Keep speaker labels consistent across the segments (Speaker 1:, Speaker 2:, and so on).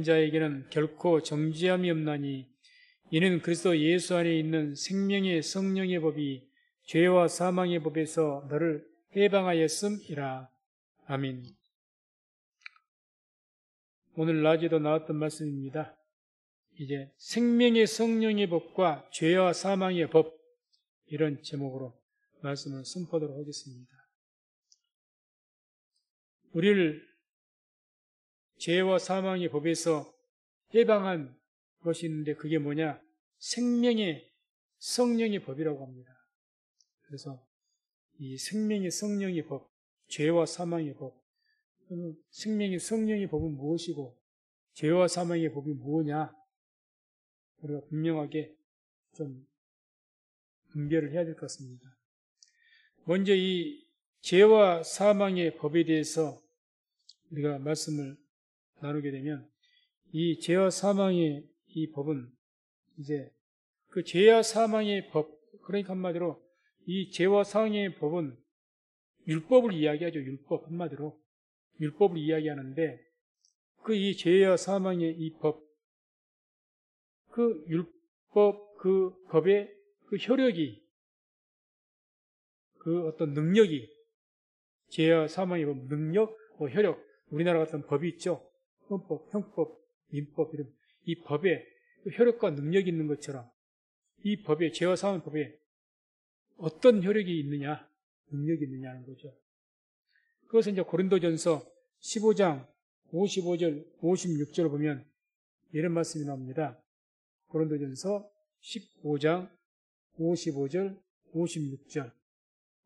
Speaker 1: 자에게는 결코 정죄함이 없나니 이는 그리스도 예수 안에 있는 생명의 성령의 법이 죄와 사망의 법에서 너를 해방하였음이라. 아멘. 오늘 낮에도 나왔던 말씀입니다. 이제 생명의 성령의 법과 죄와 사망의 법, 이런 제목으로 말씀을 선포하도록 하겠습니다. 우리를 죄와 사망의 법에서 해방한 것이 있는데 그게 뭐냐? 생명의 성령의 법이라고 합니다. 그래서 이 생명의 성령의 법, 죄와 사망의 법, 생명의 성령의 법은 무엇이고 죄와 사망의 법이 뭐냐? 우리가 분명하게 좀 분별을 해야 될 것 같습니다. 먼저 이 죄와 사망의 법에 대해서 우리가 말씀을 나누게 되면 이 죄와 사망의 이 법은 이제 그 죄와 사망의 법, 그러니까 한마디로 이 죄와 사망의 법은 율법을 이야기하죠. 율법, 한마디로 율법을 이야기하는데 그 이 죄와 사망의 이 법, 그 율법, 그 법의 그 효력이, 그 어떤 능력이, 죄와 사망의 법, 능력, 효력, 우리나라 같은 법이 있죠. 헌법, 형법, 민법, 이런 이 법에 그 효력과 능력이 있는 것처럼 이 법에, 죄와 사망의 법에 어떤 효력이 있느냐, 능력이 있느냐는 거죠. 그것은 이제 고린도전서 15장 55절, 56절을 보면 이런 말씀이 나옵니다. 고린도전서 15장 55절, 56절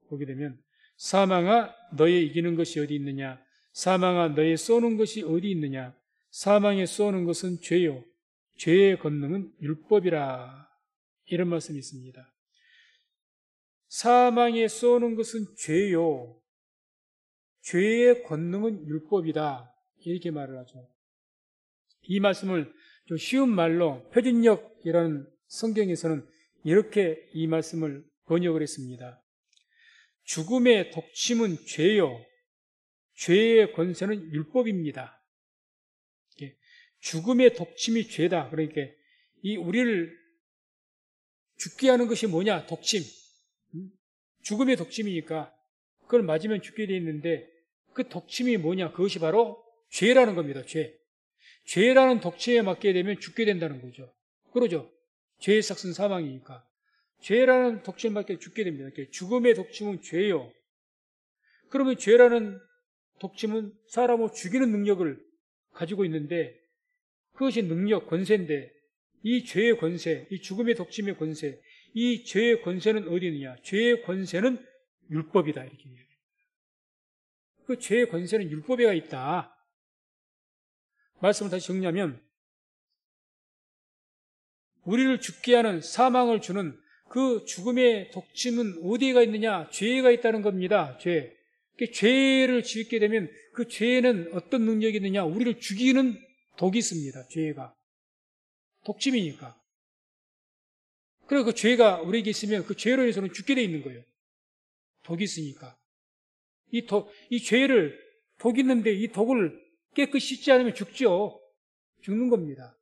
Speaker 1: 보게 되면 사망아 너의 이기는 것이 어디 있느냐? 사망아 너의 쏘는 것이 어디 있느냐? 사망에 쏘는 것은 죄요. 죄의 권능은 율법이라. 이런 말씀이 있습니다. 사망에 쏘는 것은 죄요. 죄의 권능은 율법이다. 이렇게 말을 하죠. 이 말씀을 좀 쉬운 말로 표준역이라는 성경에서는 이렇게 이 말씀을 번역을 했습니다. 죽음의 독침은 죄요. 죄의 권세는 율법입니다. 죽음의 독침이 죄다. 그러니까 이 우리를 죽게 하는 것이 뭐냐? 독침. 죽음의 독침이니까 그걸 맞으면 죽게 돼 있는데 그 독침이 뭐냐? 그것이 바로 죄라는 겁니다. 죄. 죄라는 독침에 맞게 되면 죽게 된다는 거죠. 그러죠? 죄의 삭은 사망이니까. 죄라는 독침에 맞게 죽게 됩니다. 죽음의 독침은 죄요. 그러면 죄라는 독침은 사람을 죽이는 능력을 가지고 있는데 그것이 능력, 권세인데 이 죄의 권세, 이 죽음의 독침의 권세, 이 죄의 권세는 어디 있느냐? 죄의 권세는 율법이다. 이렇게 얘기해요. 그 죄의 권세는 율법에가 있다. 말씀을 다시 정리하면 우리를 죽게 하는 사망을 주는 그 죽음의 독침은 어디가 있느냐? 죄가 있다는 겁니다. 죄. 죄를 짓게 되면 그 죄에는 어떤 능력이 있느냐? 우리를 죽이는 독이 있습니다. 죄가. 독침이니까. 그리고 그 죄가 우리에게 있으면 그 죄로 인해서는 죽게 돼 있는 거예요. 독이 있으니까. 이 죄를, 독이 있는데 이 독을 깨끗이 씻지 않으면 죽죠. 죽는 겁니다.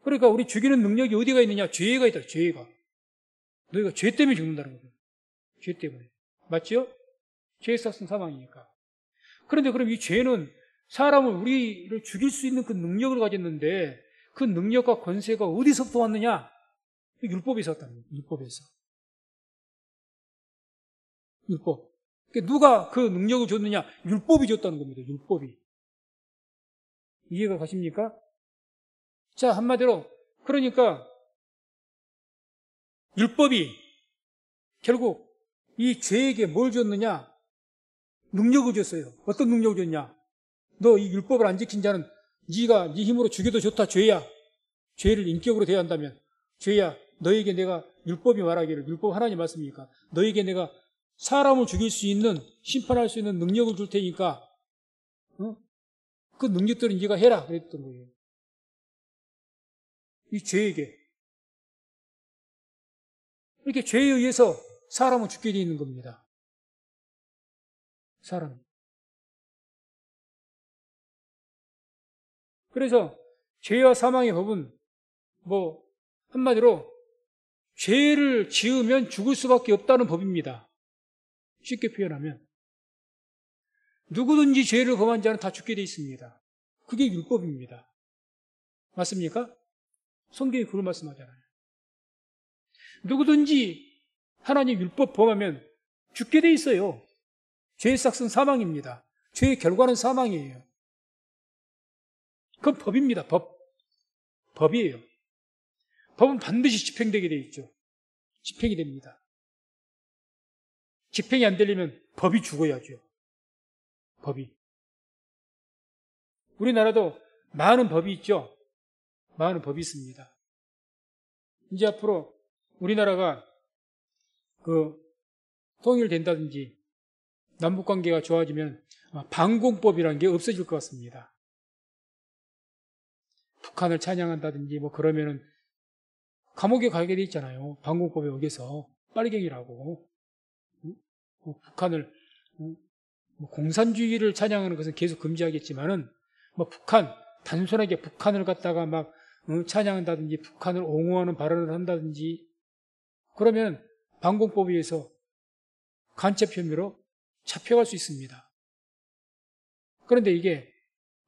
Speaker 1: 그러니까 우리 죽이는 능력이 어디가 있느냐? 죄가 있다. 죄가. 너희가 죄 때문에 죽는다는 거예요. 죄 때문에. 맞죠? 죄의 삭은 사망이니까. 그런데 그럼 이 죄는 사람을 우리를 죽일 수 있는 그 능력을 가졌는데 그 능력과 권세가 어디서부터 왔느냐? 율법에서 왔다는 거예요. 율법에서. 율법. 그러니까 누가 그 능력을 줬느냐? 율법이 줬다는 겁니다. 율법이. 이해가 가십니까? 자, 한마디로 그러니까 율법이 결국 이 죄에게 뭘 줬느냐? 능력을 줬어요. 어떤 능력을 줬냐? 너 이 율법을 안 지킨 자는 네가 네 힘으로 죽여도 좋다. 죄야. 죄를 인격으로 대한다면 죄야. 너에게 내가 율법이 말하기를, 율법 하나님 말씀이니까 너에게 내가 사람을 죽일 수 있는, 심판할 수 있는 능력을 줄 테니까 그 능력들은 네가 해라 그랬던 거예요. 이 죄에게. 이렇게 죄에 의해서 사람은 죽게 되어 있는 겁니다. 사람. 그래서 죄와 사망의 법은 뭐 한마디로 죄를 지으면 죽을 수밖에 없다는 법입니다. 쉽게 표현하면 누구든지 죄를 범한 자는 다 죽게 돼 있습니다. 그게 율법입니다. 맞습니까? 성경이 그걸 말씀하잖아요. 누구든지 하나님 율법 범하면 죽게 돼 있어요. 죄의 삭은 사망입니다. 죄의 결과는 사망이에요. 그건 법입니다. 법이에요. 법은 반드시 집행되게 돼 있죠. 집행이 됩니다. 집행이 안 되려면 법이 죽어야죠. 법이. 우리나라도 많은 법이 있죠. 많은 법이 있습니다. 이제 앞으로 우리나라가 통일된다든지 남북관계가 좋아지면 반공법이라는 게 없어질 것 같습니다. 북한을 찬양한다든지 뭐 그러면은 감옥에 가게 돼 있잖아요. 반공법에 어겨서 빨갱이라고. 북한을 공산주의를 찬양하는 것은 계속 금지하겠지만은 뭐 단순하게 북한을 갖다가 막 찬양한다든지 북한을 옹호하는 발언을 한다든지 그러면 반공법에 의해서 간첩 혐의로 잡혀갈 수 있습니다. 그런데 이게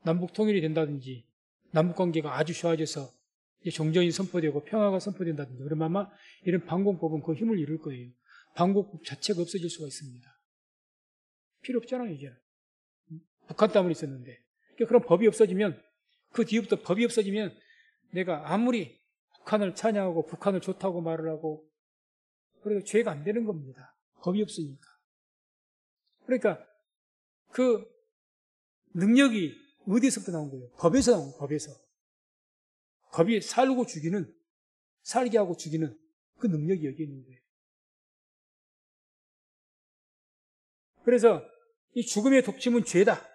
Speaker 1: 남북 통일이 된다든지 남북 관계가 아주 좋아져서 정전이 선포되고 평화가 선포된다든지 그러면 아마 이런 반공법은 그 힘을 잃을 거예요. 반공법 자체가 없어질 수가 있습니다. 필요 없잖아요, 이제. 북한 때문에 있었는데. 그럼 법이 없어지면, 그 뒤부터 법이 없어지면 내가 아무리 북한을 찬양하고 북한을 좋다고 말을 하고 그래도 죄가 안 되는 겁니다. 법이 없으니까. 그러니까 그 능력이 어디서부터 나온 거예요? 법에서 나온 거예요, 법에서. 법이 살게 하고 죽이는 그 능력이 여기 있는 거예요. 그래서 이 죽음의 독침은 죄다.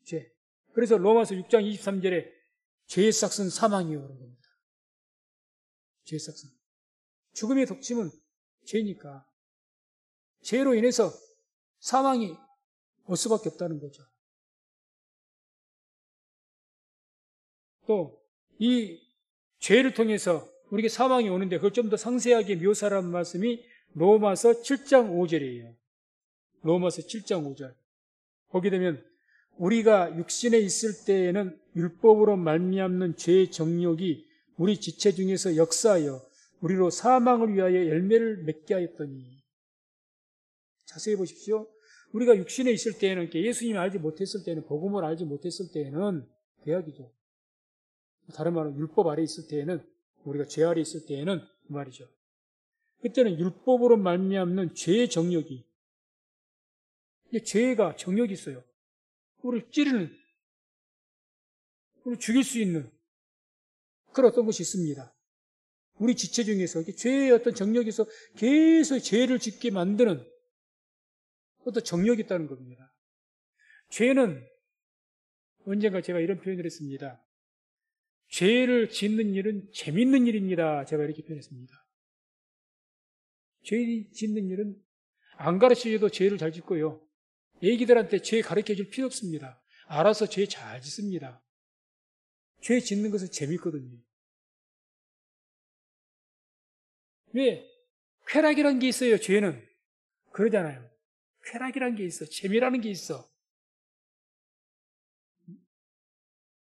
Speaker 1: 죄. 그래서 로마서 6장 23절에 죄의 삭은 사망이요 그런 겁니다. 죄의 삭은. 죽음의 독침은 죄니까 죄로 인해서 사망이 올 수밖에 없다는 거죠. 또 이 죄를 통해서 우리에게 사망이 오는데 그걸 좀 더 상세하게 묘사하는 말씀이 로마서 7장 5절이에요. 로마서 7장 5절. 보게 되면 우리가 육신에 있을 때에는 율법으로 말미암는 죄의 정욕이 우리 지체 중에서 역사하여 우리로 사망을 위하여 열매를 맺게 하였더니. 자세히 보십시오. 우리가 육신에 있을 때에는 예수님을 알지 못했을 때는 복음을 알지 못했을 때에는 대학이죠. 다른 말로 율법 아래 있을 때에는 우리가 죄 아래 있을 때에는 그 말이죠. 그때는 율법으로 말미암는 죄의 정욕이 죄가 정욕이 있어요. 우리를 찌르는, 우리를 죽일 수 있는 그런 어떤 것이 있습니다. 우리 지체 중에서 죄의 어떤 정욕에서 계속 죄를 짓게 만드는 어떤 정욕이 있다는 겁니다. 죄는 언젠가 제가 이런 표현을 했습니다. 죄를 짓는 일은 재밌는 일입니다. 제가 이렇게 표현했습니다. 죄 짓는 일은 안 가르쳐줘도 죄를 잘 짓고요. 애기들한테 죄 가르쳐줄 필요 없습니다. 알아서 죄 잘 짓습니다. 죄 짓는 것은 재밌거든요. 왜? 쾌락이라는 게 있어요, 죄는. 그러잖아요. 쾌락이라는 게 있어. 재미라는 게 있어.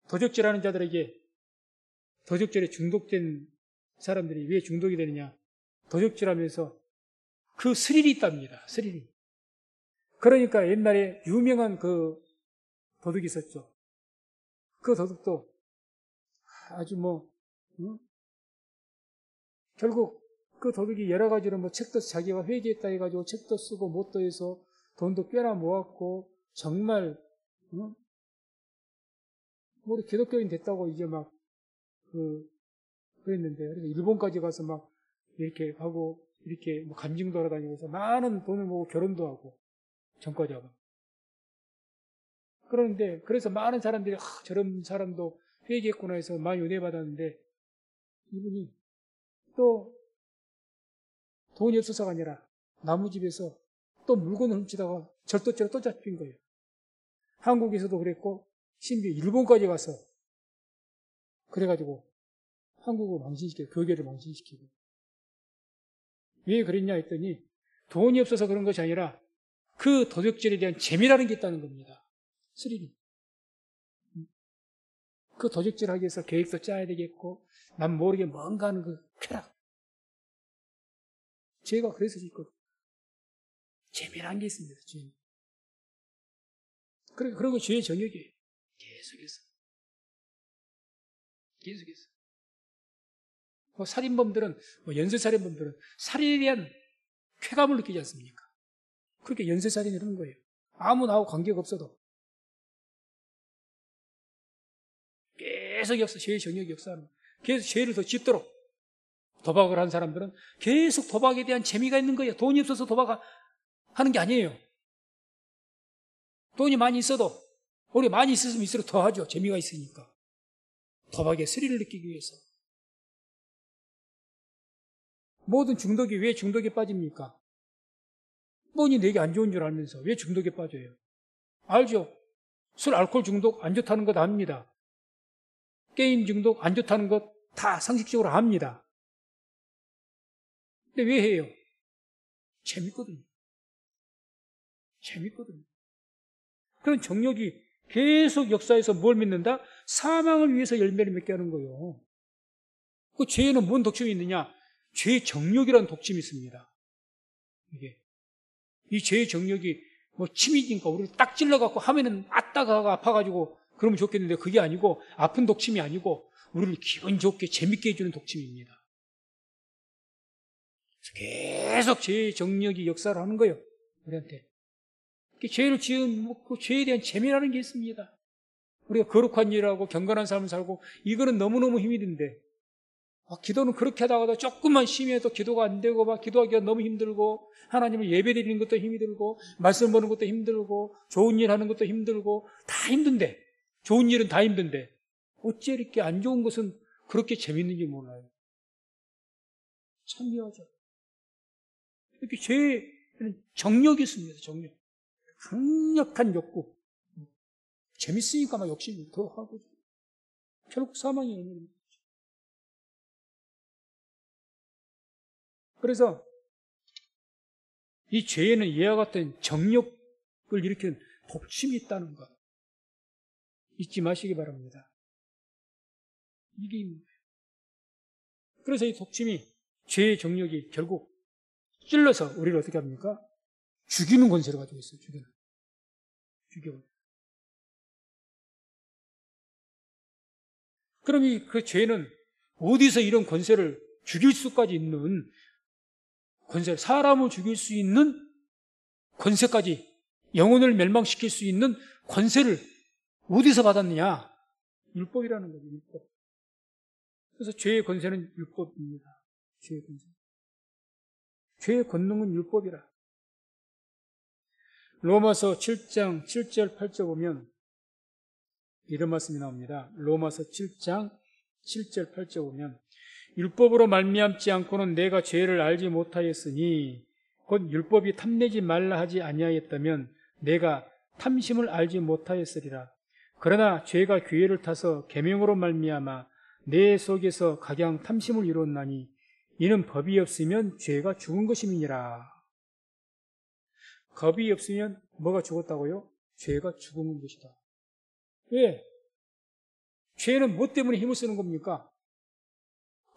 Speaker 1: 도적질하는 자들에게 도적질에 중독된 사람들이 왜 중독이 되느냐? 도적질하면서 그 스릴이 있답니다. 스릴이. 그러니까 옛날에 유명한 그 도둑이 있었죠. 그 도둑도 아주 결국 그 도둑이 여러 가지로 책도 자기가 회개했다 해가지고 책도 쓰고 못도 해서 돈도 꽤나 모았고 정말 우리 기독교인 됐다고 이제 막 그랬는데 그래서 일본까지 가서 막 이렇게 하고 이렇게 간증도 하러 다니면서 많은 돈을 모으고 결혼도 하고 전과자가. 그런데 그래서 많은 사람들이 저런 사람도 회개했구나 해서 많이 은혜 받았는데 이분이 또 돈이 없어서가 아니라 나무집에서 또 물건을 훔치다가 절도죄로 또 잡힌 거예요. 한국에서도 그랬고 심지어 일본까지 가서 그래가지고 한국을 망신시키고 교계를 망신시키고. 왜 그랬냐 했더니 돈이 없어서 그런 것이 아니라 그 도적질에 대한 재미라는 게 있다는 겁니다. 스릴이. 그 도적질 하기 위해서 계획도 짜야 되겠고 난 모르게 뭔가 하는 그 쾌락. 죄가 그래서 있거든. 재미라는 게 있습니다. 죄. 그런 거 죄의 정역이에요. 계속해서. 살인범들은, 연쇄살인범들은 살인에 대한 쾌감을 느끼지 않습니까? 그렇게 연쇄살인을 하는 거예요. 아무 나하고 관계가 없어도. 계속 죄의 정역이 역사하는 거예요. 계속 죄를 더 짓도록. 도박을 한 사람들은 계속 도박에 대한 재미가 있는 거예요. 돈이 없어서 도박하는 게 아니에요. 돈이 많이 있어도, 우리 많이 있으면 있을수록 더 하죠. 재미가 있으니까. 도박의 스릴을 느끼기 위해서. 모든 중독이 왜 중독에 빠집니까? 뻔히 내게 안 좋은 줄 알면서 왜 중독에 빠져요? 알죠? 술, 알코올 중독 안 좋다는 것 압니다. 게임 중독 안 좋다는 것 다 상식적으로 압니다. 근데 왜 해요? 재밌거든요. 그런 정욕이 계속 역사에서 뭘 맺는다? 사망을 위해서 열매를 맺게 하는 거예요. 그 죄에는 뭔 독침이 있느냐? 죄의 정욕이라는 독침이 있습니다. 이게. 이 죄의 정욕이 침이니까 우리를 딱 찔러갖고 하면은 아따가 아파가지고 그러면 좋겠는데 그게 아니고 아픈 독침이 아니고 우리를 기분 좋게 재밌게 해주는 독침입니다. 계속 죄의 정욕이 역사를 하는 거예요. 우리한테. 죄를 지은 그 죄에 대한 재미라는 게 있습니다. 우리가 거룩한 일하고 경건한 삶을 살고 이거는 너무너무 힘이 든데 기도는 그렇게 하다가도 조금만 심해도 기도가 안 되고 막 기도하기가 너무 힘들고 하나님을 예배드리는 것도 힘이 들고 말씀 보는 것도 힘들고 좋은 일 하는 것도 힘들고 다 힘든데 좋은 일은 다 힘든데 어째 이렇게 안 좋은 것은 그렇게 재밌는지 몰라요. 참 묘하죠. 이렇게 죄에는 정욕이 있습니다. 정욕. 강력한 욕구. 재밌으니까 막 욕심이 더 하고 결국 사망이 있는 거죠. 그래서 이 죄에는 이와 같은 정욕을 일으키는 독침이 있다는 것 잊지 마시기 바랍니다. 이게 있는 거예요. 그래서 이 독침이 죄의 정욕이 결국 찔러서 우리를 어떻게 합니까? 죽이는 권세를 가지고 있어요. 죽여요. 그럼 그 죄는 어디서 이런 권세를 죽일 수까지 있는 권세를 사람을 죽일 수 있는 권세까지 영혼을 멸망시킬 수 있는 권세를 어디서 받았느냐? 율법이라는 거죠. 율법. 그래서 죄의 권세는 율법입니다. 죄의 권세. 죄의 권능은 율법이라. 로마서 7장 7절 8절 보면 이런 말씀이 나옵니다. 로마서 7장 7절 8절 보면 율법으로 말미암지 않고는 내가 죄를 알지 못하였으니 곧 율법이 탐내지 말라 하지 아니하였다면 내가 탐심을 알지 못하였으리라. 그러나 죄가 기회를 타서 계명으로 말미암아 내 속에서 각양 탐심을 이루었나니 이는 법이 없으면 죄가 죽은 것임이니라. 법이 없으면 뭐가 죽었다고요? 죄가 죽은 것이다. 왜? 죄는 뭐 때문에 힘을 쓰는 겁니까?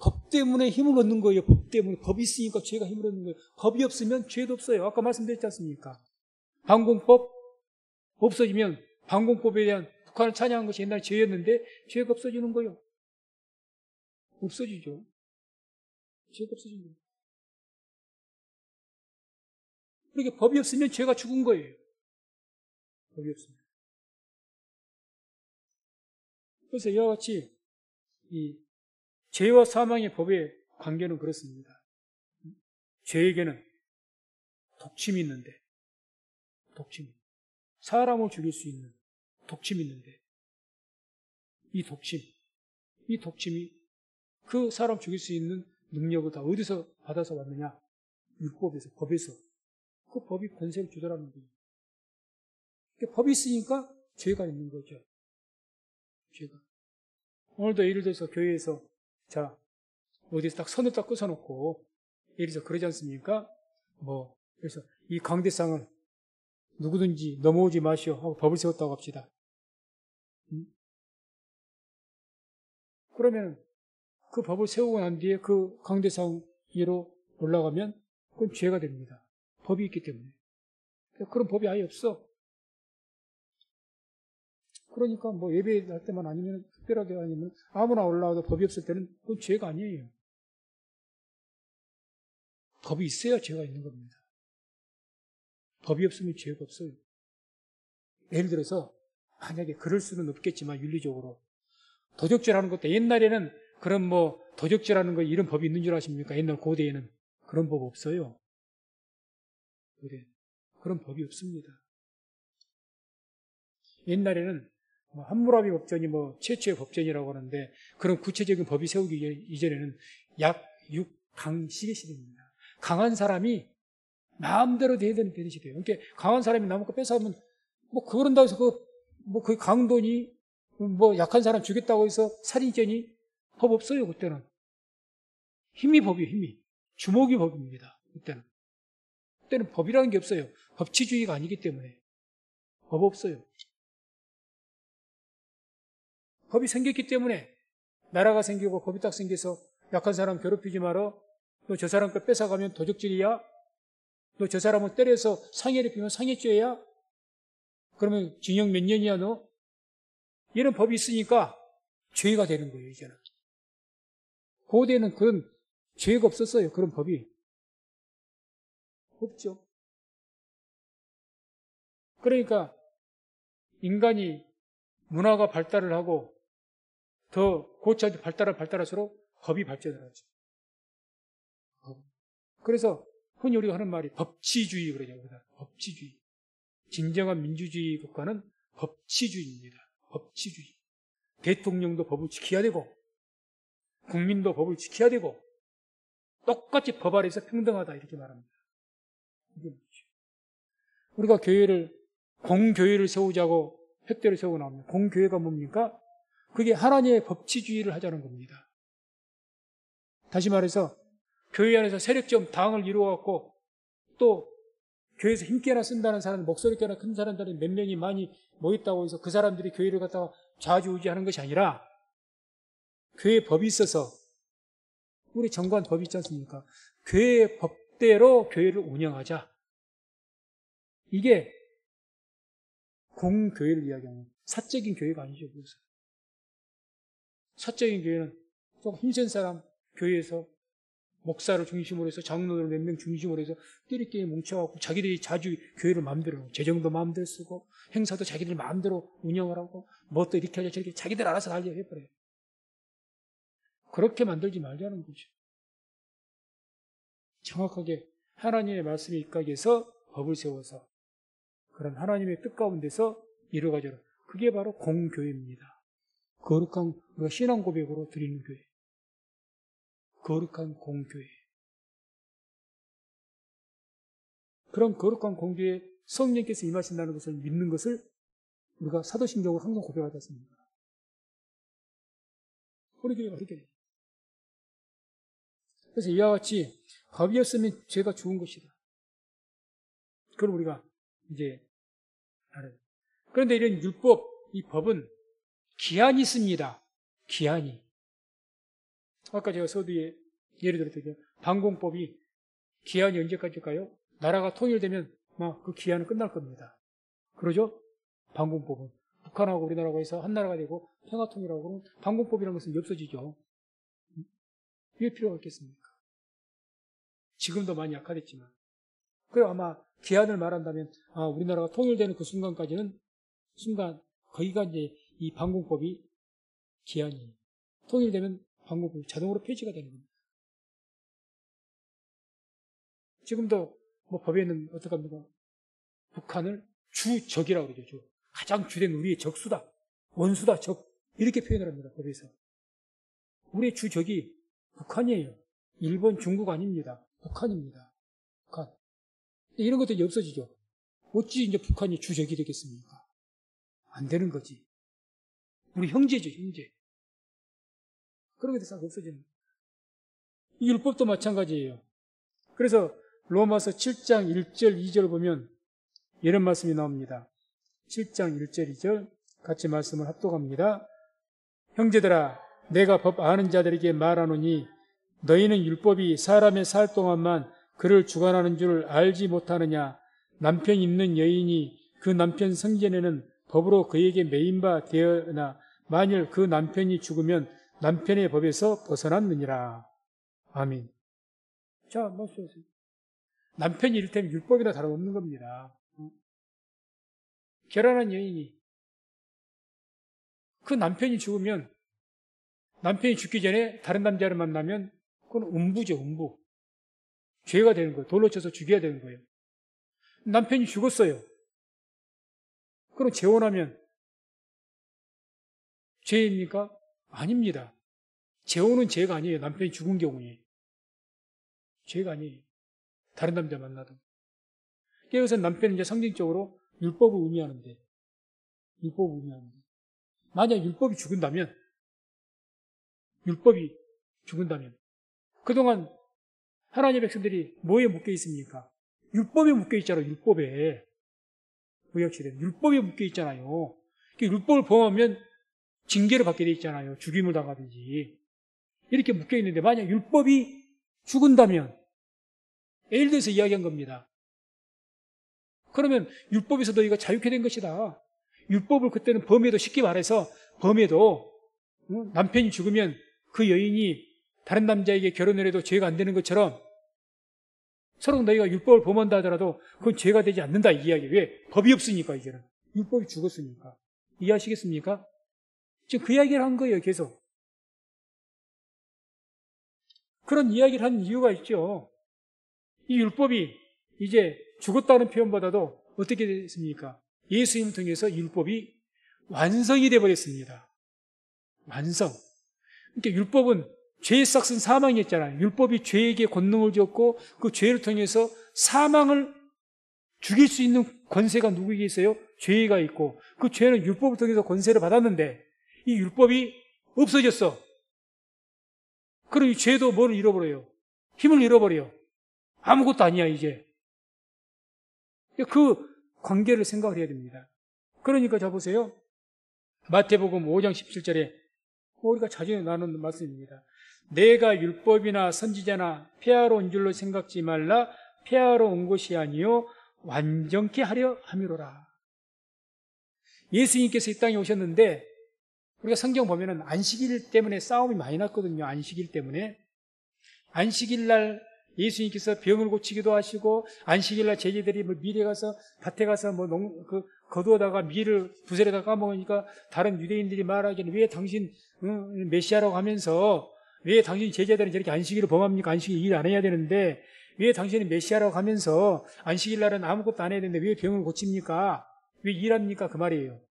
Speaker 1: 법 때문에 힘을 얻는 거예요. 법 때문에. 법이 있으니까 죄가 힘을 얻는 거예요. 법이 없으면 죄도 없어요. 아까 말씀드렸지 않습니까? 방공법 없어지면 방공법에 대한 북한을 찬양한 것이 옛날 죄였는데 죄가 없어지는 거예요. 없어지죠. 죄가 없어지는 거예요. 그러니까 법이 없으면 죄가 죽은 거예요. 법이 없으면. 그래서 이와 같이 이 죄와 사망의 법의 관계는 그렇습니다. 죄에게는 독침이 있는데, 사람을 죽일 수 있는 독침이 있는데, 이 독침이 그 사람 죽일 수 있는 능력을 다 어디서 받아서 왔느냐? 율법에서, 법에서. 그 법이 권세를 조절하는 거예요. 그러니까 법이 있으니까 죄가 있는 거죠. 죄가. 오늘도 예를 들어서 교회에서 자 어디서 딱 선을 딱 끊어놓고 예를 들어서 그러지 않습니까? 그래서 이 강대상을 누구든지 넘어오지 마시오 하고 법을 세웠다고 합시다. 그러면 그 법을 세우고 난 뒤에 그 강대상 위로 올라가면 그건 죄가 됩니다. 법이 있기 때문에. 그런 법이 아예 없어. 그러니까 예배할 때만 아니면 특별하게 아니면 아무나 올라와도 법이 없을 때는 그건 죄가 아니에요. 법이 있어야 죄가 있는 겁니다. 법이 없으면 죄가 없어요. 예를 들어서 만약에 그럴 수는 없겠지만 윤리적으로 도적질하는 것도 옛날에는 그런 도적질하는 거 이런 법이 있는 줄 아십니까? 옛날 고대에는 그런 법 없어요. 고대 그런 법이 없습니다. 옛날에는 함무라비 법전이 최초의 법전이라고 하는데 그런 구체적인 법이 세우기 이전에는 약육강식의 시대입니다. 강한 사람이 마음대로 돼야 되는 시대예요. 그러니까 강한 사람이 남의 거 뺏어가면 그런다고 해서 그 강도니 약한 사람 죽였다고 해서 살인죄니 법 없어요. 그때는 힘이 법이에요. 힘이 주먹이 법입니다. 그때는 법이라는 게 없어요. 법치주의가 아니기 때문에 법 없어요. 법이 생겼기 때문에 나라가 생기고 법이 딱 생겨서 약한 사람 괴롭히지 마라. 너 저 사람 거 뺏어가면 도적질이야. 너 저 사람을 때려서 상해를 입히면 상해죄야. 그러면 징역 몇 년이야 너. 이런 법이 있으니까 죄가 되는 거예요. 이제는. 고대는 그런 죄가 없었어요. 그런 법이. 없죠. 그러니까 인간이 문화가 발달을 하고 더 고차도 발달할수록 법이 발전을 하죠. 그래서 흔히 우리가 하는 말이 법치주의 그러죠. 법치주의. 진정한 민주주의 국가는 법치주의입니다. 법치주의. 대통령도 법을 지켜야 되고 국민도 법을 지켜야 되고 똑같이 법 아래에서 평등하다 이렇게 말합니다. 이게 뭐죠? 우리가 공교회를 세우자고 획대를 세우고 나옵니다. 공교회가 뭡니까? 그게 하나님의 법치주의를 하자는 겁니다. 다시 말해서 교회 안에서 세력적 당을 이루어갖고 또 교회에서 힘께나 쓴다는 사람, 목소리께나 큰 사람들이 몇 명이 많이 모였다고 해서 그 사람들이 교회를 갖다가 좌지우지하는 것이 아니라 교회에 법이 있어서 우리 정관 법이 있지 않습니까? 교회의 법대로 교회를 운영하자. 이게 공교회를 이야기하는 사적인 교회가 아니죠. 그래서 사적인 교회는 좀 힘센 사람 교회에서 목사를 중심으로 해서 장로들 몇 명 중심으로 해서 끼리끼리 뭉쳐갖고 자기들이 자주 교회를 마음대로 재정도 마음대로 쓰고 행사도 자기들 마음대로 운영을 하고 뭐 또 이렇게 하자 저렇게 자기들 알아서 하려 해버려요. 그렇게 만들지 말자는 거죠. 정확하게 하나님의 말씀에 입각해서 법을 세워서 그런 하나님의 뜻 가운데서 이루어가자는 그게 바로 공교회입니다. 거룩한 우리가 신앙 고백으로 드리는 교회. 거룩한 공교회. 그런 거룩한 공교회에 성령께서 임하신다는 것을 믿는 것을 우리가 사도신경으로 항상 고백하지 않습니까? 우리 교회가 그렇게 돼요. 그래서 이와 같이 법이 없으면 죄가 죽은 것이다. 그걸 우리가 이제 알아요. 그런데 이런 율법, 이 법은 기한이 있습니다. 기한이. 아까 제가 서두에 예를 들었더니 방공법이 기한이 언제까지일까요? 나라가 통일되면 그 기한은 끝날 겁니다. 그러죠? 방공법은. 북한하고 우리나라가 해서 한 나라가 되고 평화통일하고 그러면 방공법이라는 것은 없어지죠. 왜 필요가 있겠습니까? 지금도 많이 약화됐지만. 그럼 아마 기한을 말한다면 우리나라가 통일되는 그 순간까지는 거기가 이제 이 방공법이 기한이에요. 통일되면 방공법이 자동으로 폐지가 되는 겁니다. 지금도 법에는 어떻게 합니까? 북한을 주적이라고 그러죠. 가장 주된 우리의 적수다. 원수다. 적. 이렇게 표현을 합니다. 법에서. 우리의 주적이 북한이에요. 일본, 중국 아닙니다. 북한입니다. 북한. 이런 것들이 없어지죠. 어찌 이제 북한이 주적이 되겠습니까? 안 되는 거지. 우리 형제죠, 형제. 그런 것들이 싹 없어지는 거예요. 이 율법도 마찬가지예요. 그래서 로마서 7장 1절 2절 보면 이런 말씀이 나옵니다. 7장 1절 2절 같이 말씀을 합독합니다. 형제들아 내가 법 아는 자들에게 말하노니 너희는 율법이 사람의 살 동안만 그를 주관하는 줄 알지 못하느냐. 남편 있는 여인이 그 남편 생전에는 법으로 그에게 매인 바 되었으나 만일 그 남편이 죽으면 남편의 법에서 벗어났느니라. 아멘. 자, 말씀하세요. 남편이 이를테면 율법이나 다름없는 겁니다. 결혼한 여인이 그 남편이 죽으면, 남편이 죽기 전에 다른 남자를 만나면 그건 음부죠, 음부. 죄가 되는 거예요. 돌로 쳐서 죽여야 되는 거예요. 남편이 죽었어요. 그럼 재혼하면 죄입니까? 아닙니다. 재혼은 죄가 아니에요. 남편이 죽은 경우에. 죄가 아니에요. 다른 남자 만나도. 그래서 남편은 이제 상징적으로 율법을 의미하는데, 만약 율법이 죽은다면, 그동안 하나님의 백성들이 뭐에 묶여 있습니까? 율법에 묶여 있잖아요, 율법에. 구약시대는 율법에 묶여 있잖아요. 율법을 범하면 징계를 받게 돼 있잖아요. 죽임을 당하든지. 이렇게 묶여 있는데, 만약 율법이 죽은다면, 예를 들어서 이야기한 겁니다. 그러면 율법에서 너희가 자유케 된 것이다. 율법을 그때는 범해도, 쉽게 말해서 범해도 남편이 죽으면 그 여인이 다른 남자에게 결혼을 해도 죄가 안 되는 것처럼 서로 너희가 율법을 범한다 하더라도 그건 죄가 되지 않는다, 이 이야기. 왜? 법이 없으니까, 이제는. 율법이 죽었으니까. 이해하시겠습니까? 지금 그 이야기를 한 거예요, 계속. 그런 이야기를 한 이유가 있죠. 이 율법이 이제 죽었다는 표현보다도 어떻게 됐습니까? 예수님을 통해서 율법이 완성이 되어버렸습니다. 완성. 그러니까 율법은 죄의 삭은 사망이었잖아요. 율법이 죄에게 권능을 줬고 그 죄를 통해서 사망을 죽일 수 있는 권세가 누구에게 있어요? 죄가 있고 그 죄는 율법을 통해서 권세를 받았는데 이 율법이 없어졌어. 그럼 이 죄도 뭐를 잃어버려요? 힘을 잃어버려요. 아무것도 아니야, 이제. 그 관계를 생각을 해야 됩니다. 그러니까 자 보세요. 마태복음 5장 17절에 우리가 자주 나누는 말씀입니다. 내가 율법이나 선지자나 폐하러 온 줄로 생각지 말라. 폐하러 온 것이 아니요 완전케 하려 함이로라. 예수님께서 이 땅에 오셨는데 우리가 성경 보면은 안식일 때문에 싸움이 많이 났거든요. 안식일 때문에. 안식일 날 예수님께서 병을 고치기도 하시고 안식일 날 제자들이 밀에 가서 밭에 가서 거두어다가 밀을 부스에다가 까먹으니까 다른 유대인들이 말하기는 왜 당신 메시아라고 하면서 왜 당신 제자들은 저렇게 안식일을 범합니까? 안식일 일 안 해야 되는데 왜 당신은 메시아라고 하면서 안식일 날은 아무것도 안 해야 되는데 왜 병을 고칩니까? 왜 일합니까? 그 말이에요.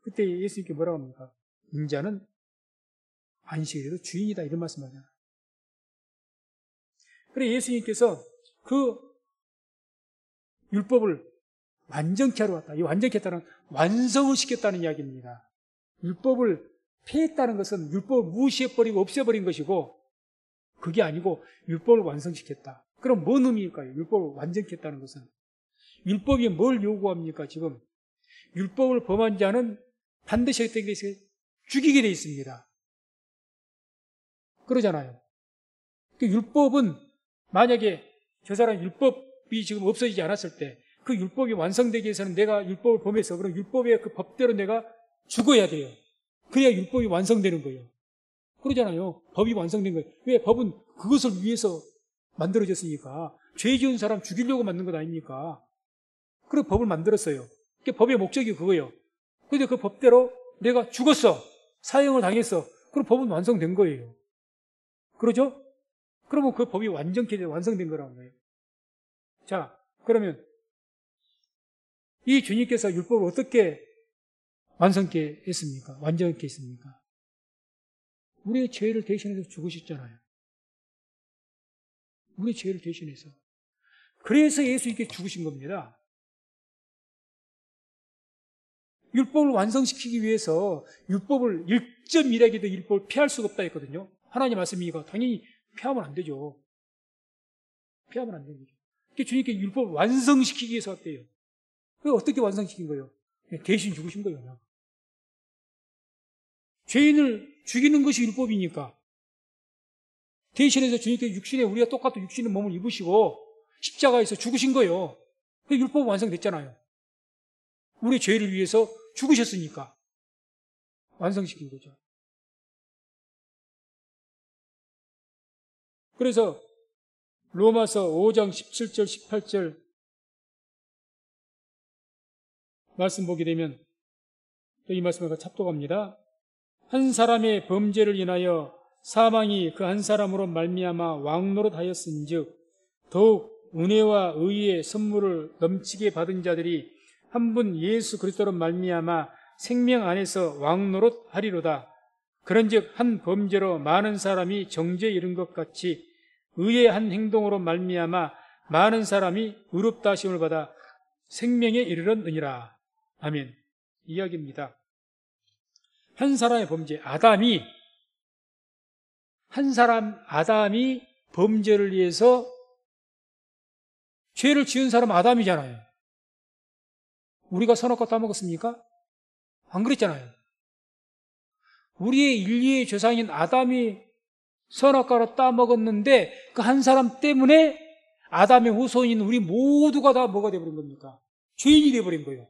Speaker 1: 그때 예수님께 뭐라고 합니까? 인자는 안식일에도 주인이다, 이런 말씀하잖아요. 그래 예수님께서 그 율법을 완전케 하러 왔다. 이 완전케 했다는 완성을 시켰다는 이야기입니다. 율법을 폐했다는 것은 율법을 무시해버리고 없애버린 것이고 그게 아니고 율법을 완성시켰다. 그럼 뭔 의미일까요? 율법을 완전케 했다는 것은. 율법이 뭘 요구합니까? 지금 율법을 범한 자는 반드시 어떻게 돼 있어요? 죽이게 돼 있습니다. 그러잖아요. 율법은 만약에 저 사람 율법이 지금 없어지지 않았을 때 그 율법이 완성되기 위해서는 내가 율법을 범해서 그럼 율법의 그 법대로 내가 죽어야 돼요. 그래야 율법이 완성되는 거예요. 그러잖아요. 법이 완성된 거예요. 왜? 법은 그것을 위해서 만들어졌으니까. 죄 지은 사람 죽이려고 만든 것 아닙니까? 그래서 법을 만들었어요. 그러니까 법의 목적이 그거예요. 그런데 그 법대로 내가 죽었어. 사형을 당했어. 그럼 법은 완성된 거예요. 그러죠? 그러면 그 법이 완성된 거라는 거예요. 자, 그러면 이 주님께서 율법을 어떻게 완성케 했습니까? 완전케 했습니까? 우리의 죄를 대신해서 죽으셨잖아요. 우리의 죄를 대신해서. 그래서 예수님께 죽으신 겁니다. 율법을 완성시키기 위해서 율법을 1점이라기도 율법을 피할 수가 없다 했거든요. 하나님 말씀이니까 당연히 피하면 안 되죠. 피하면 안 되는 거죠. 주님께 율법을 완성시키기 위해서 왔대요. 그걸 어떻게 완성시킨 거예요? 대신 죽으신 거예요. 그냥. 죄인을 죽이는 것이 율법이니까 대신해서 주님께 우리가 똑같은 육신의 몸을 입으시고 십자가에서 죽으신 거예요. 그 율법은 완성됐잖아요. 우리 죄를 위해서 죽으셨으니까 완성시킨 거죠. 그래서 로마서 5장 17절 18절 말씀 보게 되면 이 말씀과 찹독합니다. 한 사람의 범죄를 인하여 사망이 그 한 사람으로 말미암아 왕노릇하였은즉 더욱 은혜와 의의 선물을 넘치게 받은 자들이 한 분 예수 그리스도로 말미암아 생명 안에서 왕노릇하리로다. 그런즉 한 범죄로 많은 사람이 정죄에 이른 것 같이 의의 한 행동으로 말미암아 많은 사람이 의롭다 하심을 받아 생명에 이르렀느니라. 아멘. 이야기입니다. 한 사람의 범죄, 아담이 범죄를 위해서 죄를 지은 사람 아담이잖아요. 우리가 선악과 따먹었습니까? 안 그랬잖아요. 우리의 인류의 조상인 아담이 선악과를 따먹었는데 그 한 사람 때문에 아담의 후손인 우리 모두가 다 뭐가 되어버린 겁니까? 죄인이 되어버린 거예요.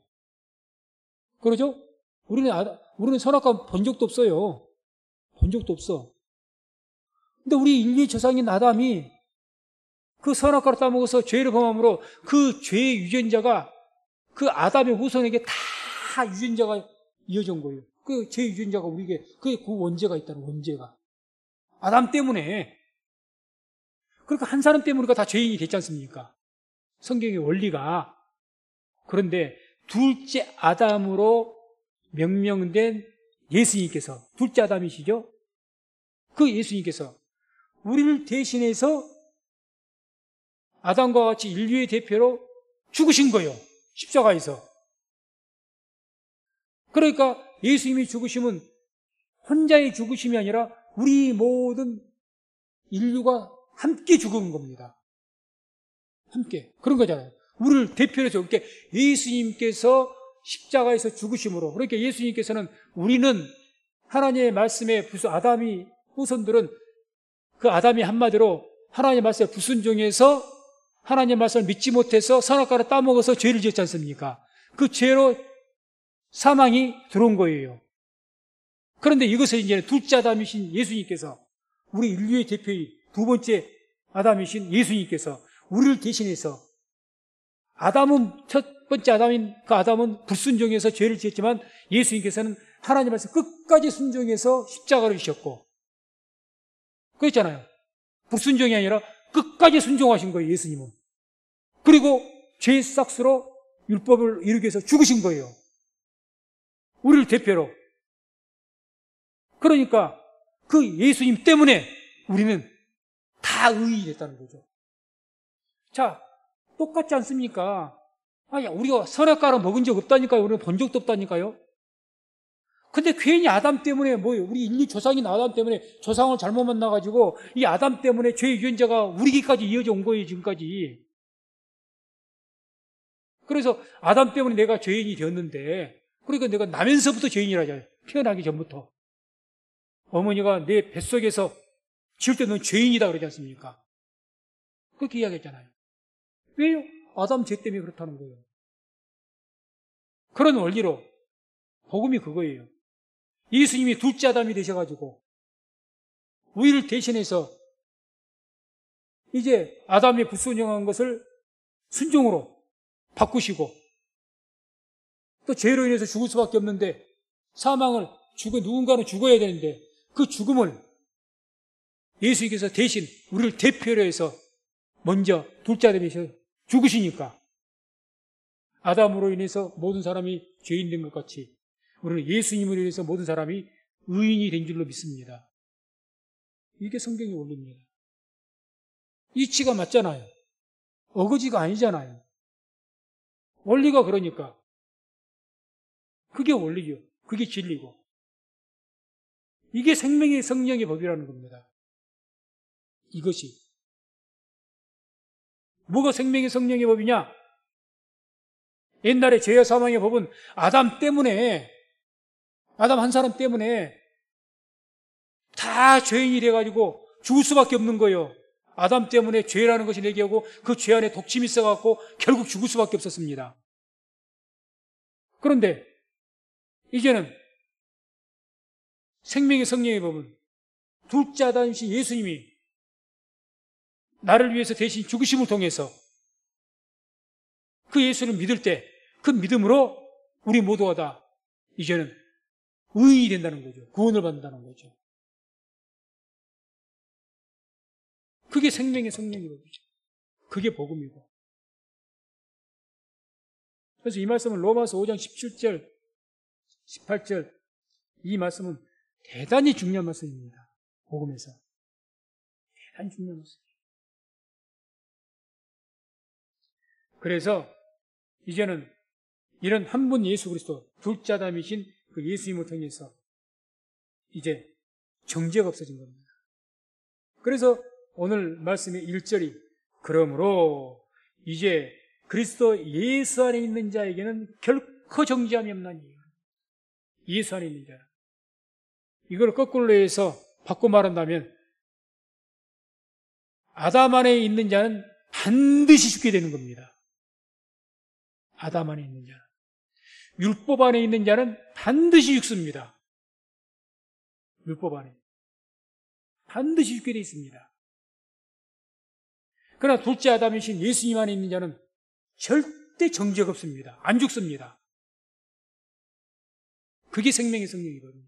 Speaker 1: 그러죠? 우리는 선악과 본 적도 없어요. 본 적도 없어. 근데 우리 인류의 조상인 아담이 그 선악과를 따먹어서 죄를 범함으로 그 죄의 유전자가 그 아담의 후손에게 다 유전자가 이어져 온 거예요. 그 죄 유전자가 우리에게 그 원죄가 있다는 원죄가. 아담 때문에. 그러니까 한 사람 때문에 우리가 다 죄인이 됐지 않습니까? 성경의 원리가. 그런데 둘째 아담으로 명명된 예수님께서, 둘째 아담이시죠? 그 예수님께서 우리를 대신해서 아담과 같이 인류의 대표로 죽으신 거예요. 십자가에서. 그러니까 예수님이 죽으심은 혼자의 죽으심이 아니라 우리 모든 인류가 함께 죽은 겁니다. 함께. 그런 거잖아요. 우리를 대표로 해서 이렇게 예수님께서 십자가에서 죽으심으로, 그러니까 예수님께서는 우리는 하나님의 말씀에 아담이 후손들은 그 아담이 한마디로 하나님의 말씀에 불순종해서 하나님의 말씀을 믿지 못해서 선악과를 따먹어서 죄를 지었지 않습니까? 그 죄로 사망이 들어온 거예요. 그런데 이것을 이제 둘째 아담이신 예수님께서, 우리 인류의 대표인 두 번째 아담이신 예수님께서 우리를 대신해서, 아담은 첫 번째 아담인 그 아담은 불순종해서 죄를 지었지만 예수님께서는 하나님 말씀 끝까지 순종해서 십자가를 지셨고, 그랬잖아요. 불순종이 아니라 끝까지 순종하신 거예요, 예수님은. 그리고 죄의 싹스로 율법을 이루기 위해서 죽으신 거예요. 우리를 대표로. 그러니까 그 예수님 때문에 우리는 다 의인이 됐다는 거죠. 자, 똑같지 않습니까? 아니, 우리가 선악과를 먹은 적 없다니까요. 우리는 본 적도 없다니까요. 근데 괜히 아담 때문에 뭐예요? 우리 인류 조상인 아담 때문에 조상을 잘못 만나가지고 이 아담 때문에 죄의 유전자가 우리에게까지 이어져 온 거예요, 지금까지. 그래서 아담 때문에 내가 죄인이 되었는데, 그러니까 내가 나면서부터 죄인이라잖아요. 태어나기 전부터. 어머니가 내 뱃속에서 지을 때 넌 죄인이다 그러지 않습니까? 그렇게 이야기했잖아요. 왜요? 아담 죄 때문에 그렇다는 거예요. 그런 원리로 복음이 그거예요. 예수님이 둘째 아담이 되셔가지고 우리를 대신해서 이제 아담의 불순종한 것을 순종으로 바꾸시고, 또 죄로 인해서 죽을 수밖에 없는데 누군가는 죽어야 되는데 그 죽음을 예수님께서 대신 우리를 대표로 해서 먼저 둘째 아담이 죽으시니까 아담으로 인해서 모든 사람이 죄인 된 것 같이 우리는 예수님으로 인해서 모든 사람이 의인이 된 줄로 믿습니다. 이게 성경의 원리입니다. 이치가 맞잖아요. 어거지가 아니잖아요. 원리가 그러니까. 그게 원리죠. 그게 진리고. 이게 생명의 성령의 법이라는 겁니다. 이것이. 뭐가 생명의 성령의 법이냐? 옛날에 죄와 사망의 법은 아담 한 사람 때문에 다 죄인이 돼가지고 죽을 수밖에 없는 거예요. 아담 때문에 죄라는 것이 내게 오고 그 죄 안에 독침이 있어갖고 결국 죽을 수밖에 없었습니다. 그런데 이제는 생명의 성령의 법은 둘째 아담이신 예수님이 나를 위해서 대신 죽으심을 통해서 그 예수를 믿을 때 그 믿음으로 우리 모두가 다 이제는 의인이 된다는 거죠. 구원을 받는다는 거죠. 그게 생명의 성령의 법이죠. 그게 복음이고. 그래서 이 말씀은 로마서 5장 17절, 18절 이 말씀은 대단히 중요한 말씀입니다. 복음에서. 대단히 중요한 말씀이에요. 그래서 이제는 이런 한 분 예수 그리스도 둘째 아담이신 그 예수님을 통해서 이제 정죄가 없어진 겁니다. 그래서 오늘 말씀의 1절이 그러므로 이제 그리스도 예수 안에 있는 자에게는 결코 정죄함이 없나니. 예수 안에 있는 자. 이걸 거꾸로 해서 바꿔 말한다면 아담 안에 있는 자는 반드시 죽게 되는 겁니다. 아담 안에 있는 자는. 율법 안에 있는 자는 반드시 죽습니다. 율법 안에. 반드시 죽게 되어 있습니다. 그러나 둘째 아담이신 예수님 안에 있는 자는 절대 정죄가 없습니다. 안 죽습니다. 그게 생명의 성령이거든요.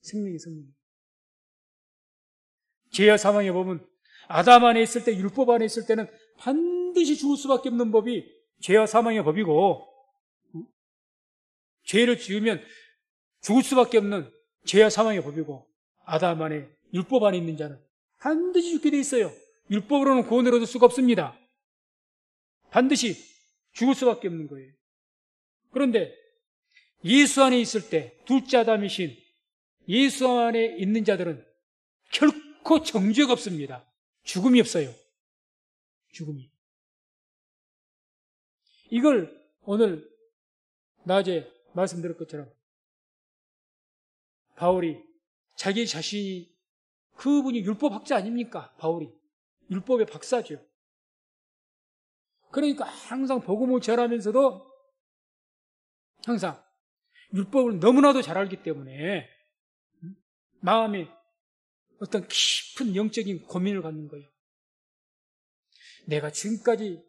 Speaker 1: 생명의 성령. 죄와 사망의 법은 아담 안에 있을 때, 율법 안에 있을 때는 반드시 죽을 수밖에 없는 법이 죄와 사망의 법이고, 죄를 지으면 죽을 수밖에 없는 죄와 사망의 법이고, 아담 안에, 율법 안에 있는 자는 반드시 죽게 돼 있어요. 율법으로는 구원을 얻을 수가 없습니다. 반드시 죽을 수밖에 없는 거예요. 그런데 예수 안에 있을 때 둘째 아담이신 예수 안에 있는 자들은 결코 정죄가 없습니다. 죽음이 없어요. 죽음이. 이걸 오늘 낮에 말씀드릴 것처럼 바울이 자기 자신이 그분이 율법학자 아닙니까? 바울이. 율법의 박사죠. 그러니까 항상 복음을 전하면서도 항상 율법을 너무나도 잘 알기 때문에 마음에 어떤 깊은 영적인 고민을 갖는 거예요. 내가 지금까지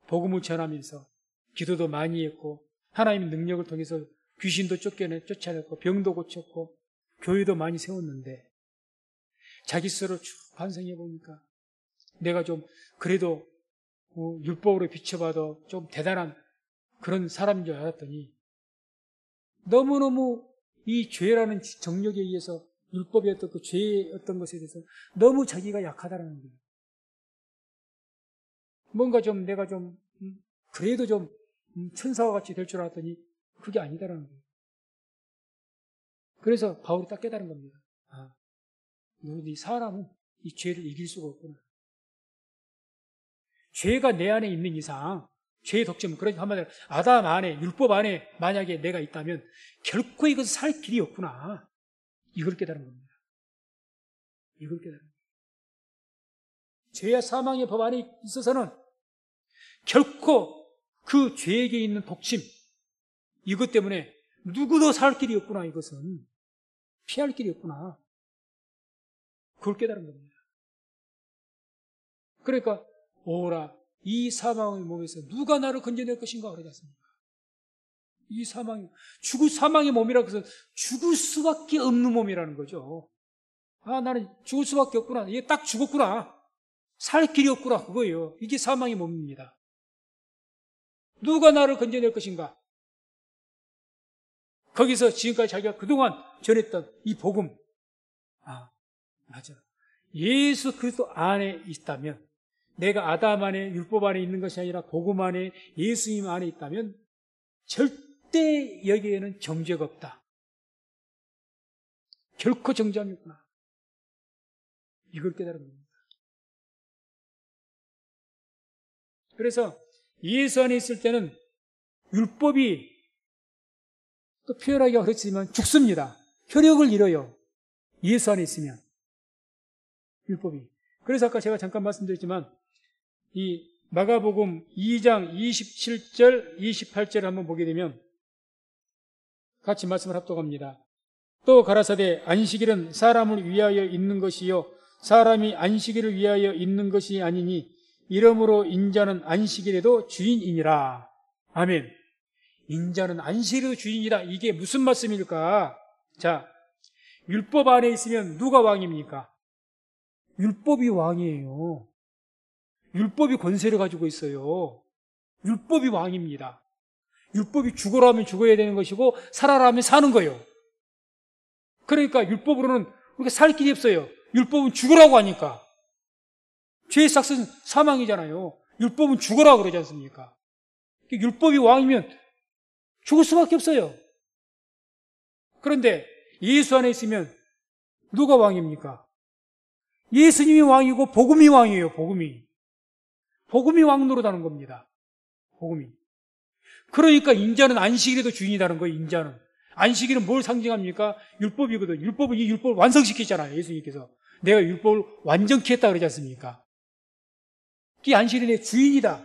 Speaker 1: 복음을 전하면서 기도도 많이 했고 하나님의 능력을 통해서 귀신도 쫓아냈고 병도 고쳤고 교회도 많이 세웠는데 자기 스스로 쭉 반성해 보니까 내가 좀 그래도 율법으로 비춰봐도 좀 대단한 그런 사람인 줄 알았더니 너무너무 이 죄라는 정력에 의해서 율법의 어떤 그 죄의 어떤 것에 대해서 너무 자기가 약하다는 거예요. 뭔가 좀 내가 좀 그래도 좀 천사와 같이 될 줄 알았더니 그게 아니다라는 거예요. 그래서 바울이 딱 깨달은 겁니다. 아, 이 사람은 이 죄를 이길 수가 없구나. 죄가 내 안에 있는 이상 죄의 독점은 그러니까 한마디로 아담 안에 율법 안에 만약에 내가 있다면 결코 이것을 살 길이 없구나. 이걸 깨달은 겁니다. 이걸 깨달은 겁니다. 죄와 사망의 법 안에 있어서는 결코 그 죄에게 있는 독침 이것 때문에 누구도 살 길이 없구나. 이것은 피할 길이 없구나. 그걸 깨달은 겁니다. 그러니까 오라 이 사망의 몸에서 누가 나를 건져낼 것인가 그러지 않습니까? 이 사망의 몸이라고 해서 죽을 수밖에 없는 몸이라는 거죠. 아, 나는 죽을 수밖에 없구나. 얘 딱 죽었구나. 살 길이 없구나. 그거예요. 이게 사망의 몸입니다. 누가 나를 건져낼 것인가? 거기서 지금까지 자기가 그동안 전했던 이 복음. 아, 맞아. 예수 그리스도 안에 있다면 내가 아담 안에 율법 안에 있는 것이 아니라 복음 안에 예수님 안에 있다면 절대 절대 여기에는 정죄가 없다. 결코 정죄함이 없구나. 이걸 깨달은 겁니다. 그래서 예수 안에 있을 때는 율법이 또 표현하기가 그렇지만 죽습니다. 효력을 잃어요. 예수 안에 있으면. 율법이. 그래서 아까 제가 잠깐 말씀드렸지만 이 마가복음 2장 27절, 28절을 한번 보게 되면 같이 말씀을 합독합니다. 또 가라사대 안식일은 사람을 위하여 있는 것이요 사람이 안식일을 위하여 있는 것이 아니니 이러므로 인자는 안식일에도 주인이니라. 아멘. 인자는 안식일에도 주인이다. 이게 무슨 말씀일까? 자, 율법 안에 있으면 누가 왕입니까? 율법이 왕이에요. 율법이 권세를 가지고 있어요. 율법이 왕입니다. 율법이 죽으라 하면 죽어야 되는 것이고 살아라 하면 사는 거예요. 그러니까 율법으로는 우리가 살 길이 없어요. 율법은 죽으라고 하니까. 죄의 삭은 사망이잖아요. 율법은 죽으라고 그러지 않습니까? 율법이 왕이면 죽을 수밖에 없어요. 그런데 예수 안에 있으면 누가 왕입니까? 예수님이 왕이고 복음이 왕이에요. 복음이 왕 노릇하는 겁니다. 복음이. 그러니까 인자는 안식일에도 주인이라는 거예요. 인자는. 안식일은 뭘 상징합니까? 율법이거든. 율법은 이 율법을 완성시켰잖아요. 예수님께서. 내가 율법을 완전케 했다 그러지 않습니까? 이 안식일이 내 주인이다.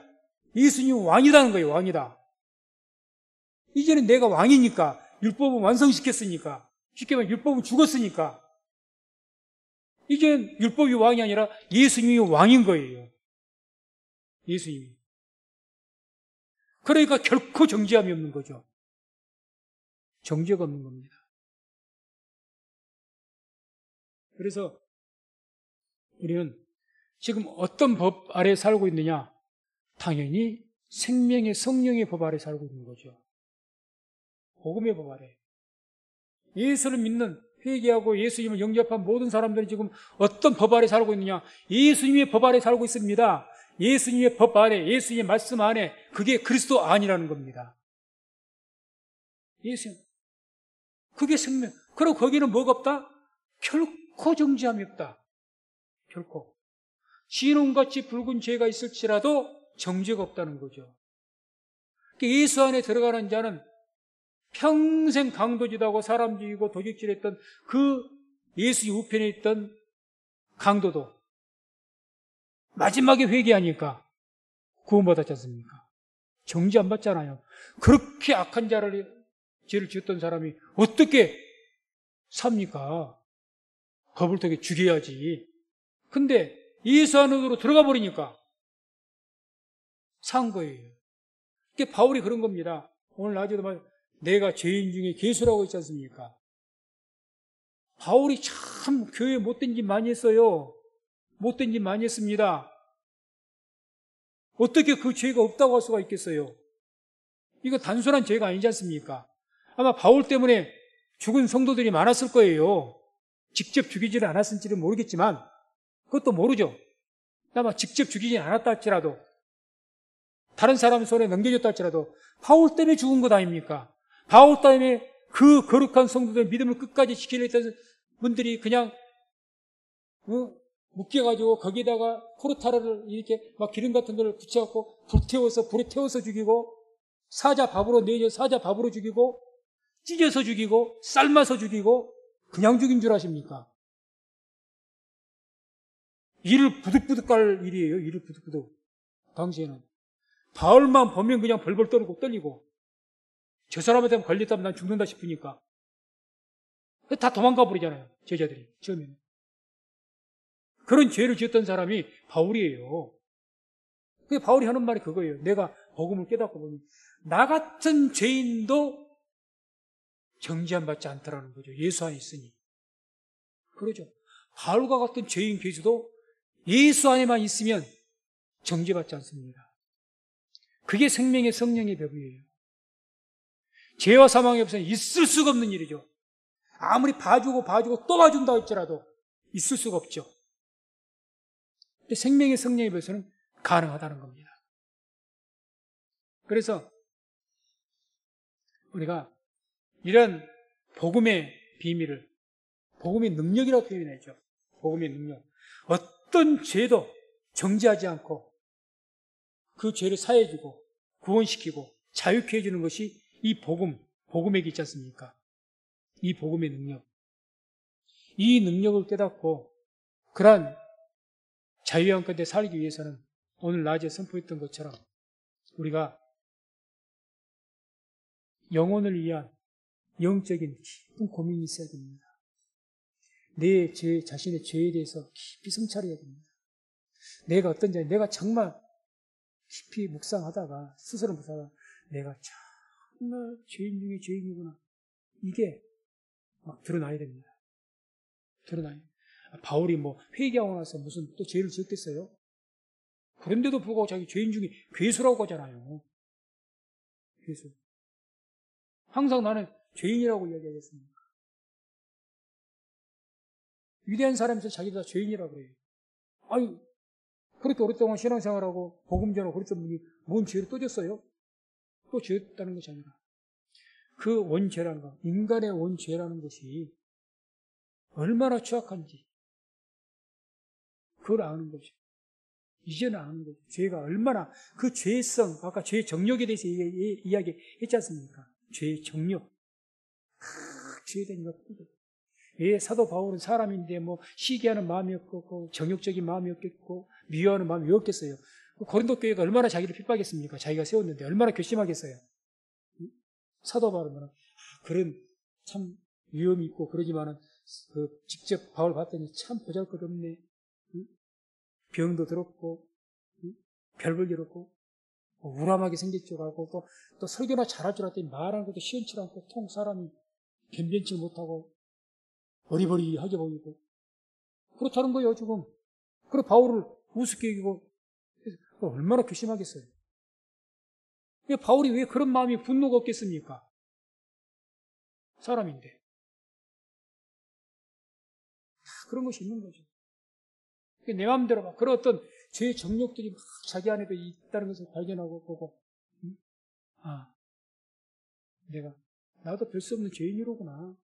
Speaker 1: 예수님은 왕이라는 거예요. 왕이다. 이제는 내가 왕이니까 율법은 완성시켰으니까 쉽게 말하면 율법은 죽었으니까 이제는 율법이 왕이 아니라 예수님이 왕인 거예요. 예수님이. 그러니까 결코 정죄함이 없는 거죠. 정죄가 없는 겁니다. 그래서 우리는 지금 어떤 법 아래 살고 있느냐? 당연히 생명의 성령의 법 아래 살고 있는 거죠. 복음의 법 아래. 예수를 믿는 회개하고 예수님을 영접한 모든 사람들이 지금 어떤 법 아래 살고 있느냐? 예수님의 법 아래 살고 있습니다. 예수님의 법 아래, 예수님의 말씀 안에 그게 그리스도 안이라는 겁니다. 예수님. 그게 생명. 그리고 거기는 뭐가 없다? 결코 정죄함이 없다. 결코. 진홍같이 붉은 죄가 있을지라도 정죄가 없다는 거죠. 예수 안에 들어가는 자는 평생 강도짓하고 사람 죽이고 도적질했던 그 예수의 우편에 있던 강도도 마지막에 회개하니까 구원받았지 않습니까? 정죄 안 받잖아요. 그렇게 악한 죄를 지었던 사람이 어떻게 삽니까? 법을 통해 죽여야지. 근데 예수 안으로 들어가 버리니까 산 거예요. 그게 바울이 그런 겁니다. 오늘 낮에도 말 내가 죄인 중에 괴수라고 했지 않습니까? 바울이 참 교회에 못된 짓 많이 했어요. 못된 짓 많이 했습니다. 어떻게 그 죄가 없다고 할 수가 있겠어요? 이거 단순한 죄가 아니지 않습니까? 아마 바울 때문에 죽은 성도들이 많았을 거예요. 직접 죽이지는 않았을지는 모르겠지만 그것도 모르죠. 아마 직접 죽이진 않았다 할지라도 다른 사람 손에 넘겨줬다 할지라도 바울 때문에 죽은 것 아닙니까? 바울 때문에 그 거룩한 성도들 믿음을 끝까지 지키려 했던 분들이 그냥 묶여가지고 거기다가 포르타르를 이렇게 막 기름 같은 걸 붙여갖고 불에 태워서 죽이고 사자 밥으로 내줘 사자 밥으로 죽이고 찢어서 죽이고 삶아서 죽이고 그냥 죽인 줄 아십니까? 이를 부득부득 깔 일이에요. 이를 부득부득. 당시에는. 바울만 보면 그냥 벌벌 떨리고 저 사람한테 걸렸다면 난 죽는다 싶으니까 다 도망가 버리잖아요. 제자들이 처음에는. 그런 죄를 지었던 사람이 바울이에요. 그 바울이 하는 말이 그거예요. 내가 복음을 깨닫고 보니 나 같은 죄인도 정죄함 받지 않더라는 거죠. 예수 안에 있으니. 그러죠. 바울과 같은 죄인 괴수도 예수 안에만 있으면 정죄받지 않습니다. 그게 생명의 성령의 법이에요. 죄와 사망이 없으면 있을 수가 없는 일이죠. 아무리 봐주고 또 봐준다 할지라도 있을 수가 없죠. 근데 생명의 성령의 법에서는 가능하다는 겁니다. 그래서 우리가 이런 복음의 비밀을 복음의 능력이라고 표현하죠. 복음의 능력. 어떤 죄도 정죄하지 않고 그 죄를 사해주고 구원시키고 자유케 해주는 것이 이 복음에게 있지 않습니까? 이 복음의 능력. 이 능력을 깨닫고 그러한 자유한 가운데 살기 위해서는 오늘 낮에 선포했던 것처럼 우리가 영혼을 위한 영적인 깊은 고민이 있어야 됩니다. 제 자신의 죄에 대해서 깊이 성찰해야 됩니다. 내가 어떤 자, 내가 정말 깊이 묵상하다가 스스로 묵상하다가 내가 정말 죄인 중에 죄인이구나. 이게 막 드러나야 됩니다. 드러나요. 바울이 회개하고 나서 무슨 또 죄를 지었겠어요? 그런데도 불구하고 자기 죄인 중에 괴수라고 하잖아요. 괴수. 항상 나는 죄인이라고 이야기하겠습니다. 위대한 사람들 자기도 다 죄인이라고 그래요. 아유, 그렇게 오랫동안 신앙생활하고 복음 전하고 그랬던 분이 뭔 죄를 또 졌어요? 또 죄였다는 것이 아니라 그 원죄라는 것, 인간의 원죄라는 것이 얼마나 취약한지 그걸 아는 거죠. 이제는 아는 거죠. 죄가 얼마나 그 죄성, 아까 죄의 정력에 대해서 이야기했지 않습니까? 죄의 정력. 죄에 대한 것들. 예, 사도 바울은 사람인데 시기하는 마음이었고 정욕적인 마음이었겠고 미워하는 마음이 없겠어요. 고린도 교회가 얼마나 자기를 핍박했습니까? 자기가 세웠는데 얼마나 괘씸하겠어요. 사도 바울은 그런 참 위험이 있고 그러지만은 직접 바울 봤더니 참 보잘것없네. 병도 들었고 별 볼 일 없고 우람하게 생겼죠. 하고 또 설교나 잘할 줄 알았더니 말하는 것도 시원치 않고 통 사람이 변변치 못하고 어리버리하게 보이고 그렇다는 거예요 지금. 그리고 바울을 우습게 여기고 얼마나 괘씸하겠어요. 바울이 왜 그런 마음이 분노가 없겠습니까? 사람인데 다 그런 것이 있는 거죠. 내 마음대로 막 그런 어떤 죄의 정욕들이 막 자기 안에도 있다는 것을 발견하고 보고 나도 별 수 없는 죄인이로구나.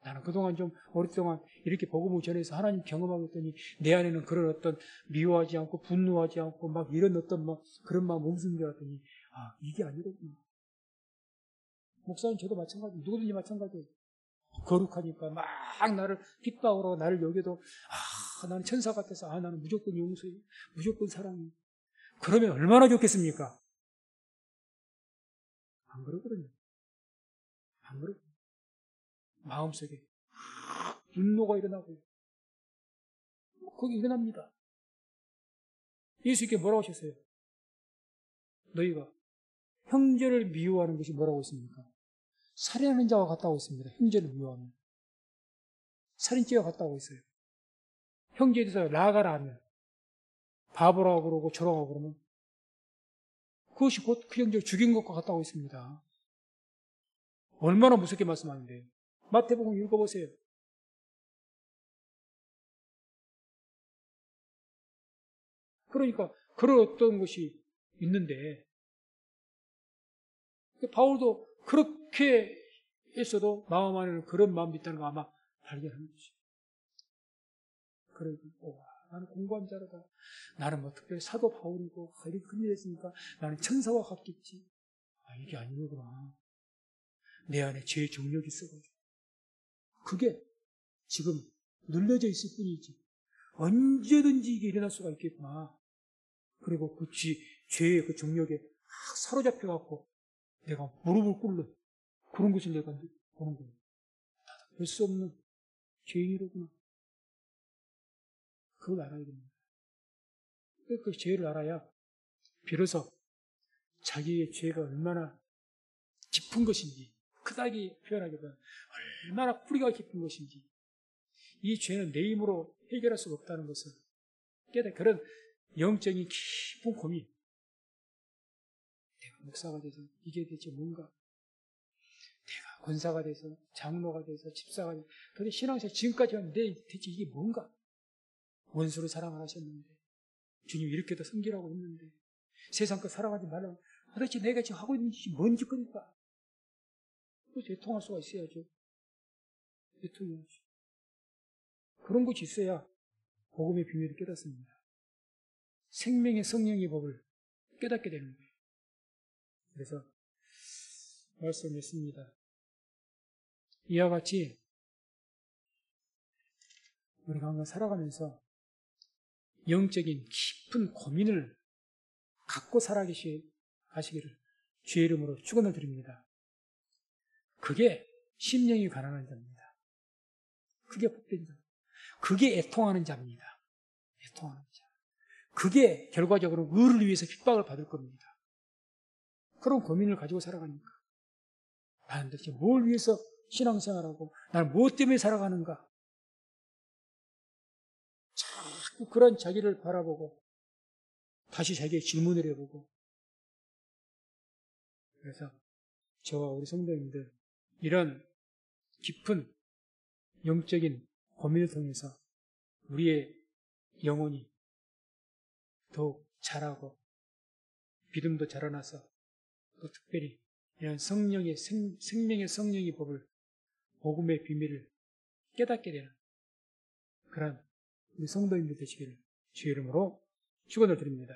Speaker 1: 나는 그동안 좀 오랫동안 이렇게 복음을 전해서 하나님 경험하고 있더니 내 안에는 그런 어떤 미워하지 않고 분노하지 않고 막 이런 어떤 그런 마음 없는 줄 알았더니 이게 아니로구나. 목사님 저도 마찬가지, 누구든지 마찬가지예요. 거룩하니까 막 나를 핍박으로 나를 여겨도 나는 천사 같아서 나는 무조건 용서해, 무조건 사랑해. 그러면 얼마나 좋겠습니까? 안 그러거든요. 안 그러거든요. 마음속에 분노가 일어나고 거기 일어납니다. 예수님께 뭐라고 하셨어요? 너희가 형제를 미워하는 것이 뭐라고 했습니까? 살인하는 자와 같다고 했습니다. 형제를 미워하면 살인죄와 같다고 했어요. 형제에 대해서 나가라 하면 바보라고 그러고 저러고 그러면 그것이 곧 그 형제를 죽인 것과 같다고 했습니다. 얼마나 무섭게 말씀하는데요. 마태복음 읽어보세요. 그러니까 그런 어떤 것이 있는데 바울도 그렇게 했어도 마음 안에는 그런 마음이 있다는 거 아마 발견하는 거죠. 그러니까 나는 공부한 자로다. 나는 특별히 사도 바울이고 이렇게 큰일했으니까 나는 천사와 같겠지. 이게 아니구나. 내 안에 죄의 정력이 있어가지고 그게 지금 눌려져 있을 뿐이지 언제든지 이게 일어날 수가 있겠구나. 그리고 그 죄의 그 정력에 사로잡혀갖고 내가 무릎을 꿇는 그런 것을 내가 보는 거예요. 별 수 없는 죄인이로구나. 그걸 알아야 됩니다. 그 죄를 알아야 비로소 자기의 죄가 얼마나 깊은 것인지 크다게 표현하기보다 얼마나 뿌리가 깊은 것인지 이 죄는 내 힘으로 해결할 수가 없다는 것을 깨닫는 그런 영적인 깊은 고민. 내가 목사가 돼서 이게 대체 뭔가? 내가 권사가 돼서 장로가 돼서 집사가 돼서 그런데 신앙생활 지금까지 왔는데 대체 이게 뭔가? 원수를 사랑을 하셨는데 주님 이렇게도 섬기라고 했는데 세상 거 사랑하지 말라고 도대체 내가 지금 하고 있는 짓이 뭔 짓입니까? 그래서 애통할 수가 있어야죠. 애통해야지. 그런 것이 있어야 복음의 비밀을 깨닫습니다. 생명의 성령의 법을 깨닫게 되는 거예요. 그래서 말씀을 했습니다. 이와 같이 우리가 항상 살아가면서 영적인 깊은 고민을 갖고 살아가시기를 주의 이름으로 축원을 드립니다. 그게 심령이 가난한 자입니다. 그게 복된 자. 그게 애통하는 자입니다. 애통하는 자. 그게 결과적으로 의를 위해서 핍박을 받을 겁니다. 그런 고민을 가지고 살아가니까 나는 도대체 뭘 위해서 신앙생활하고 나는 무엇 때문에 살아가는가? 자꾸 그런 자기를 바라보고 다시 자기의 질문을 해보고 그래서 저와 우리 성도님들 이런 깊은 영적인 고민을 통해서 우리의 영혼이 더욱 자라고 믿음도 자라나서 또 특별히 이런 성령의 생명의 성령의 법을 복음의 비밀을 깨닫게 되는 그런 우리 성도님들 되시기를 주의 이름으로 축원을 드립니다.